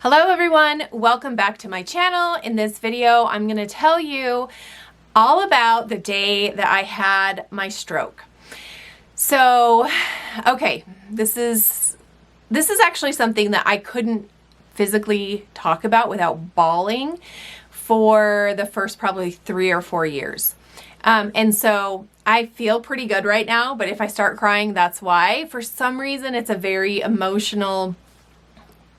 Hello everyone, welcome back to my channel. In this video, I'm going to tell you all about the day that I had my stroke. So, okay, this is actually something that I couldn't physically talk about without bawling for the first probably 3 or 4 years. And so I feel pretty good right now, but if I start crying, that's why. For some reason, it's a very emotional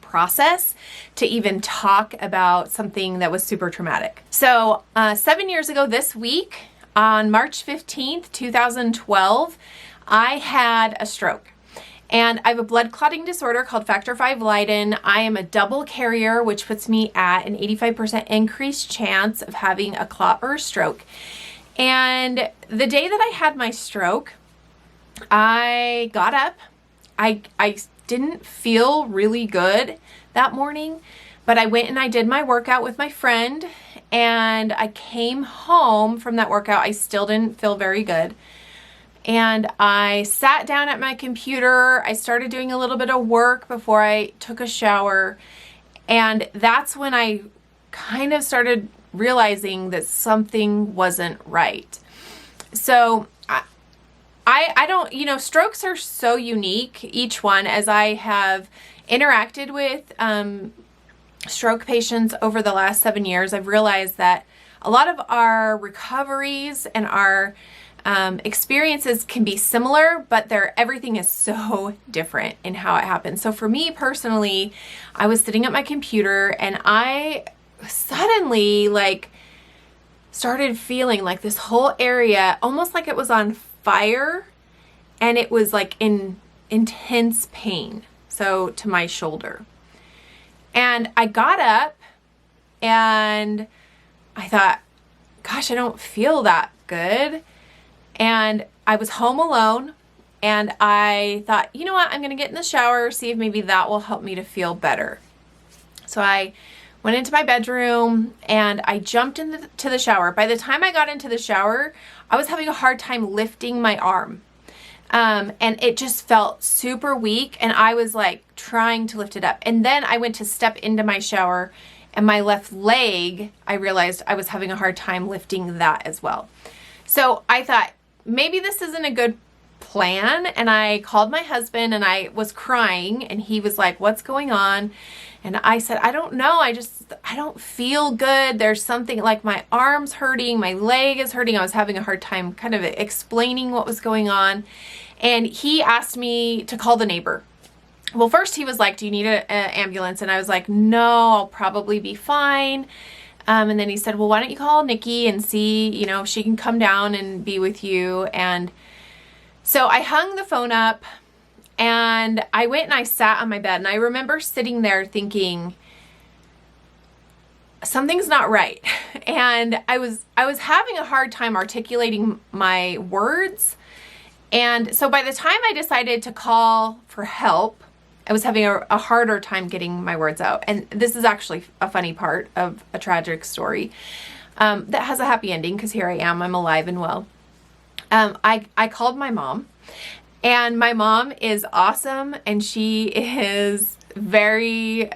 process to even talk about something that was super traumatic. So 7 years ago this week, on March 15th, 2012, I had a stroke. And I have a blood clotting disorder called factor V Leiden. I am a double carrier, which puts me at an 85% increased chance of having a clot or a stroke. And the day that I had my stroke, I got up. I didn't feel really good that morning, but I went and I did my workout with my friend, and I came home from that workout. I still didn't feel very good. And I sat down at my computer. I started doing a little bit of work before I took a shower. And that's when I kind of started realizing that something wasn't right. So I don't, strokes are so unique, each one, as I have interacted with stroke patients over the last 7 years. I've realized that a lot of our recoveries and our experiences can be similar, but everything is so different in how it happens. So for me personally, I was sitting at my computer and I suddenly started feeling like this whole area almost like it was on fire, and it was like in intense pain, so to my shoulder. And I got up and I thought, gosh, I don't feel that good. And I was home alone, and I thought, you know what, I'm gonna get in the shower, see if maybe that will help me to feel better. So I went into my bedroom and I jumped into the shower. By the time I got into the shower, I was having a hard time lifting my arm. And it just felt super weak, and I was like trying to lift it up. And then I went to step into my shower, and my left leg, I realized I was having a hard time lifting that as well. So I thought, maybe this isn't a good plan. And I called my husband and I was crying, and he was like, what's going on? And I said, I don't know. I don't feel good. There's something, like my arm's hurting, my leg is hurting. I was having a hard time kind of explaining what was going on. And he asked me to call the neighbor. Well, first he was like, do you need an ambulance? And I was like, no, I'll probably be fine. And then he said, well, why don't you call Nikki and see, if she can come down and be with you. And so I hung the phone up and I went and I sat on my bed, and I remember sitting there thinking, something's not right. And I was having a hard time articulating my words. And so by the time I decided to call for help, I was having a harder time getting my words out. And this is actually a funny part of a tragic story that has a happy ending, because here I am, I'm alive and well. I called my mom, and my mom is awesome, and she is very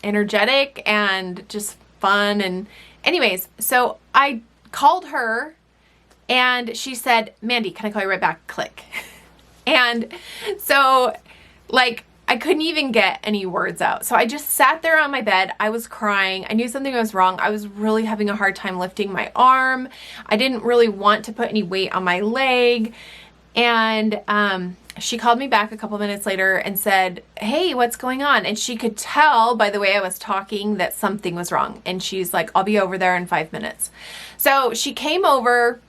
energetic and just fun. And anyways, so I called her, and she said, Mandy, can I call you right back? Click. And so I couldn't even get any words out. So I just sat there on my bed. I was crying. I knew something was wrong. I was really having a hard time lifting my arm. I didn't really want to put any weight on my leg. And she called me back a couple minutes later and said, hey, what's going on? And she could tell by the way I was talking that something was wrong. And she's like, I'll be over there in 5 minutes. So she came over,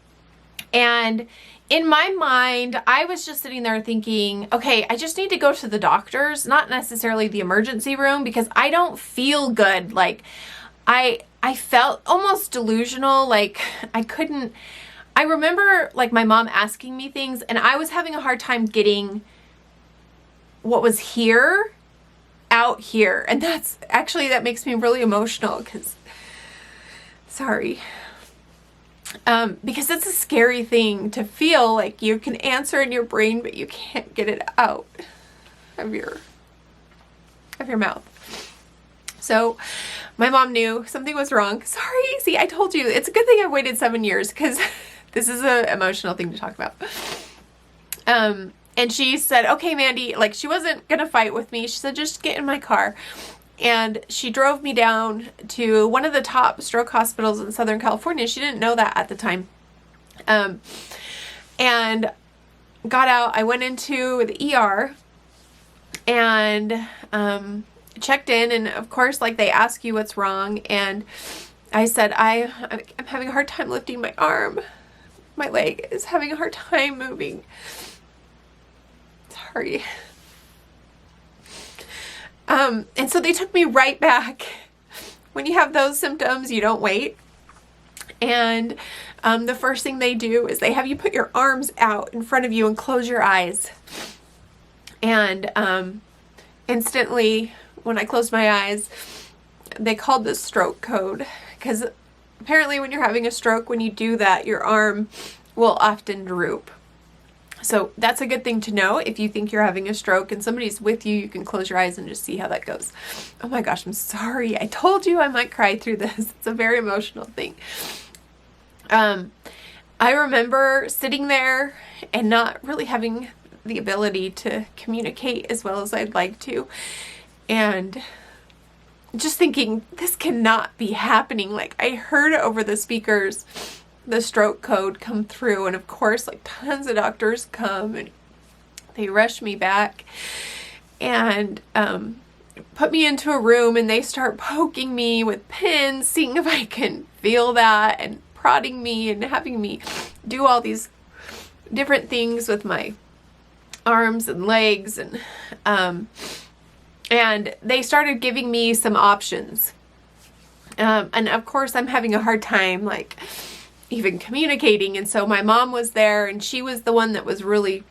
and in my mind, I was just sitting there thinking, okay, I just need to go to the doctor's, not necessarily the emergency room, because I don't feel good. I felt almost delusional. I remember my mom asking me things, and I was having a hard time getting what was here out here. And that makes me really emotional, because, sorry. Because it's a scary thing to feel like you can answer in your brain, but you can't get it out of your mouth. So my mom knew something was wrong. Sorry, see, I told you, it's a good thing I waited 7 years because this is an emotional thing to talk about. And she said, okay, Mandy, like she wasn't going to fight with me. She said, just get in my car. And she drove me down to one of the top stroke hospitals in Southern California. She didn't know that at the time. And got out. I went into the ER and checked in. And of course, like they ask you what's wrong. And I said, I'm having a hard time lifting my arm. My leg is having a hard time moving. Sorry. And so they took me right back. When you have those symptoms, you don't wait. And the first thing they do is they have you put your arms out in front of you and close your eyes. And instantly, when I closed my eyes, they called the stroke code. Because apparently when you're having a stroke, when you do that, your arm will often droop. So that's a good thing to know. If you think you're having a stroke and somebody's with you, you can close your eyes and just see how that goes. Oh my gosh, I'm sorry. I told you I might cry through this. It's a very emotional thing. I remember sitting there and not really having the ability to communicate as well as I'd like to. And just thinking, this cannot be happening. Like I heard over the speakers the stroke code come through, and of course like tons of doctors come and they rush me back and put me into a room, and they start poking me with pins, seeing if I can feel that, and prodding me and having me do all these different things with my arms and legs, and they started giving me some options, and of course I'm having a hard time like even communicating. And so my mom was there, and she was the one that was really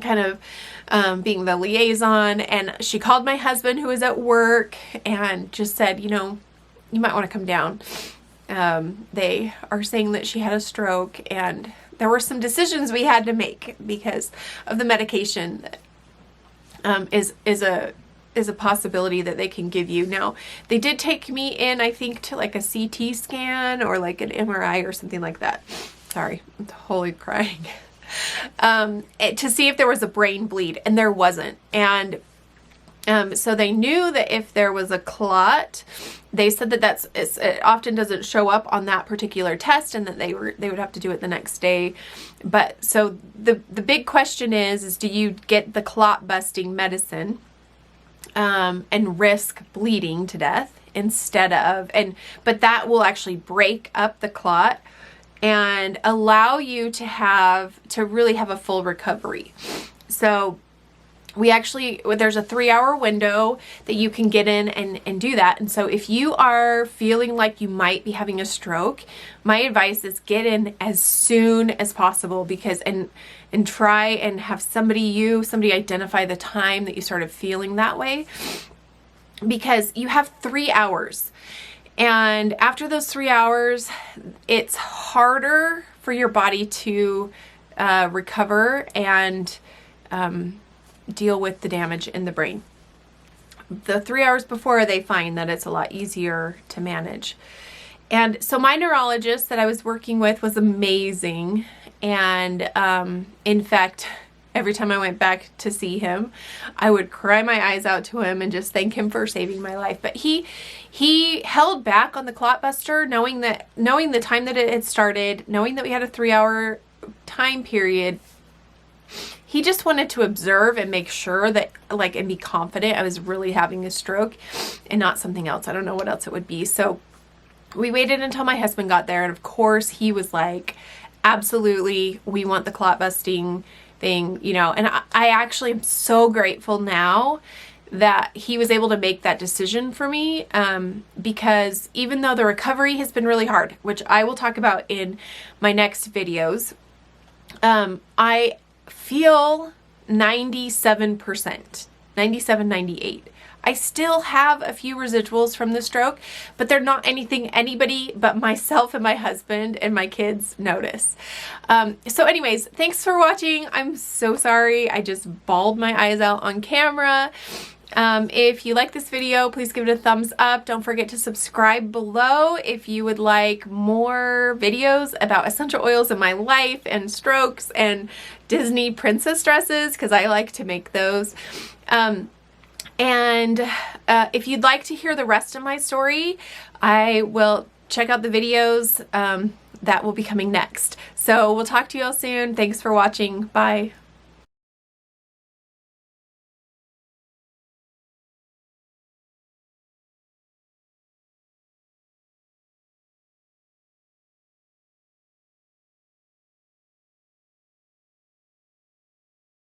kind of being the liaison, and she called my husband who was at work and just said, you know, you might want to come down. They are saying that she had a stroke, and there were some decisions we had to make because of the medication that is a possibility that they can give you. Now, they did take me in, I think, to like a CT scan or like an MRI or something like that. Sorry, I'm totally crying. To see if there was a brain bleed, and there wasn't. And so they knew that if there was a clot, they said that it often doesn't show up on that particular test, and that they would have to do it the next day. But so the big question is do you get the clot busting medicine and risk bleeding to death instead of, but that will actually break up the clot and allow you to really have a full recovery. So there's a 3-hour window that you can get in and do that. And so if you are feeling like you might be having a stroke, my advice is get in as soon as possible, because and try and have somebody identify the time that you started feeling that way, because you have 3 hours. And after those 3 hours, it's harder for your body to recover and deal with the damage in the brain. The 3 hours before, they find that it's a lot easier to manage. And so my neurologist that I was working with was amazing. And in fact, every time I went back to see him, I would cry my eyes out to him and just thank him for saving my life. But he held back on the clot buster, knowing the time that it had started, knowing that we had a 3-hour time period. He just wanted to observe and make sure that, and be confident I was really having a stroke and not something else. I don't know what else it would be. So we waited until my husband got there, and of course he was like, absolutely, we want the clot busting thing, you know. And I actually am so grateful now that he was able to make that decision for me, because even though the recovery has been really hard, which I will talk about in my next videos, I feel 97%, 97, 98. I still have a few residuals from the stroke, but they're not anything anybody but myself and my husband and my kids notice. So anyways, thanks for watching. I'm so sorry. I just bawled my eyes out on camera. If you like this video, please give it a thumbs up. Don't forget to subscribe below if you would like more videos about essential oils in my life and strokes and Disney princess dresses, because I like to make those. If you'd like to hear the rest of my story, I will check out the videos that will be coming next. So we'll talk to you all soon. Thanks for watching. Bye.